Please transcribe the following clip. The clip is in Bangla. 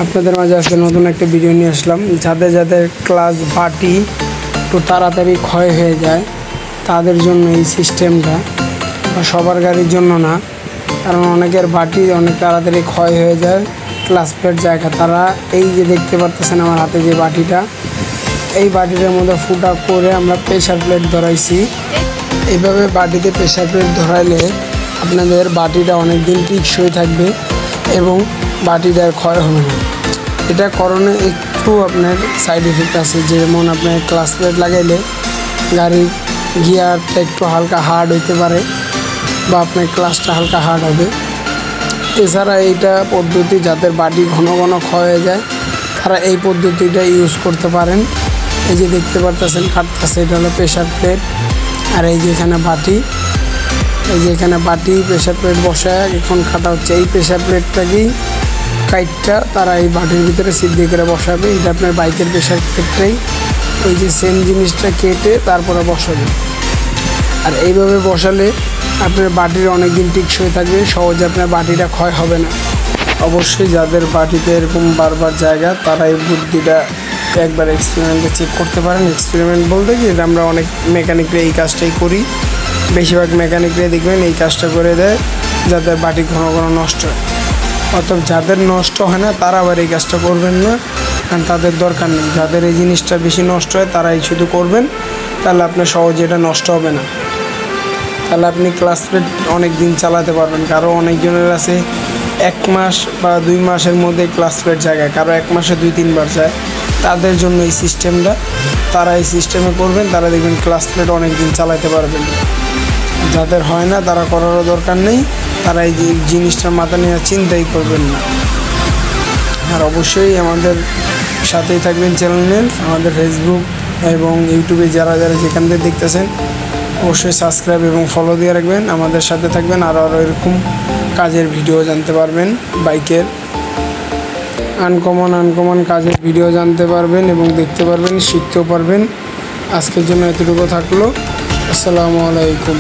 আপনাদের মাঝে আজকে নতুন একটা ভিডিও নিয়ে আসলাম। যাদের ক্লাস বাটি একটু তাড়াতাড়ি ক্ষয় হয়ে যায় তাদের জন্য এই সিস্টেমটা, সবার গাড়ির জন্য না, কারণ অনেকের বাটি অনেক তাড়াতাড়ি ক্ষয় হয়ে যায় ক্লাস প্লেট জায়গা। তারা এই যে দেখতে পারতেছেন আমার হাতে যে বাটিটা, এই বাটিটার মধ্যে ফুটা করে আমরা প্রেসার প্লেট ধরাইছি। এইভাবে বাটিতে প্রেসার প্লেট ধরাইলে আপনাদের বাটিটা অনেক দিন টিকসই থাকবে এবং বাটিটার ক্ষয় হবে না। এটা করণে একটু আপনার সাইড এফেক্ট আছে, যেমন আপনার ক্লাস প্লেট লাগাইলে গাড়ির গিয়ারটা একটু হালকা হার্ড হইতে পারে বা আপনার ক্লাসটা হালকা হার্ড হবে। এছাড়া এইটা পদ্ধতি যাদের বাটি ঘন ঘন ক্ষয় হয়ে যায় তারা এই পদ্ধতিটা ইউজ করতে পারেন। এই যে দেখতে পারতেছেন কাটতেছে, এটা হলো প্রেসার প্লেট। আর এই যে এখানে বাটি, এই যে এখানে বাটি প্রেসার প্লেট বসায় এখন কাটা হচ্ছে। এই প্রেসার প্লেটটাকেই কাইটটা তারা এই বাটির ভিতরে সিদ্ধি করে বসাবে। এটা আপনার বাইকের প্রেসার প্লেটটাই ওই যে সেম জিনিসটা কেটে তারপরে বসাবে। আর এইভাবে বসালে আপনার বাটির অনেক দিন টিকসই থাকবে, সহজে আপনার বাটিটা ক্ষয় হবে না। অবশ্যই যাদের বাটিতে এরকম বারবার জায়গা তারা এই বুদ্ধিটা একবার এক্সপেরিমেন্টে চেক করতে পারেন। এক্সপেরিমেন্ট বলতে কি, আমরা অনেক মেকানিকরা এই কাজটাই করি, বেশিরভাগ মেকানিকরা দেখবেন এই কাজটা করে দেয় যাদের বাটি ঘন ঘন নষ্ট হয়। অর্থাৎ যাদের নষ্ট হয় না তারা আবার এই কাজটা করবেন না, কারণ তাদের দরকার নেই। যাদের এই জিনিসটা বেশি নষ্ট হয় তারাই শুধু করবেন, তাহলে আপনার সহজে এটা নষ্ট হবে না। তাহলে আপনি ক্লাস প্লেট অনেক দিন চালাতে পারবেন। কারো অনেকজনের আছে 1 মাস বা 2 মাসের মধ্যে ক্লাস প্লেট জায়গায়, কারো 1 মাসে 2-3 বার যায়। তাদের জন্য এই সিস্টেমটা, তারা এই সিস্টেমে করবেন, তারা দেখবেন ক্লাস প্লেট অনেক দিন চালাতে পারবেন। যাদের হয় না তারা করারও দরকার নেই, তারা এই জিনিসটার মাথা নিয়ে চিন্তাই করবেন না। আর অবশ্যই আমাদের সাথেই থাকবেন চ্যানেলের, আমাদের ফেসবুক এবং ইউটিউবে যারা যেখান থেকে দেখতেছেন অবশ্যই সাবস্ক্রাইব এবং ফলো দিয়ে রাখবেন। আমাদের সাথে থাকবেন, আরও এরকম কাজের ভিডিও জানতে পারবেন, বাইকের আনকমন কাজের ভিডিও জানতে পারবেন এবং দেখতে পারবেন, শিখতেও পারবেন। আজকের জন্য এতটুকু থাকলো। আসসালামু আলাইকুম।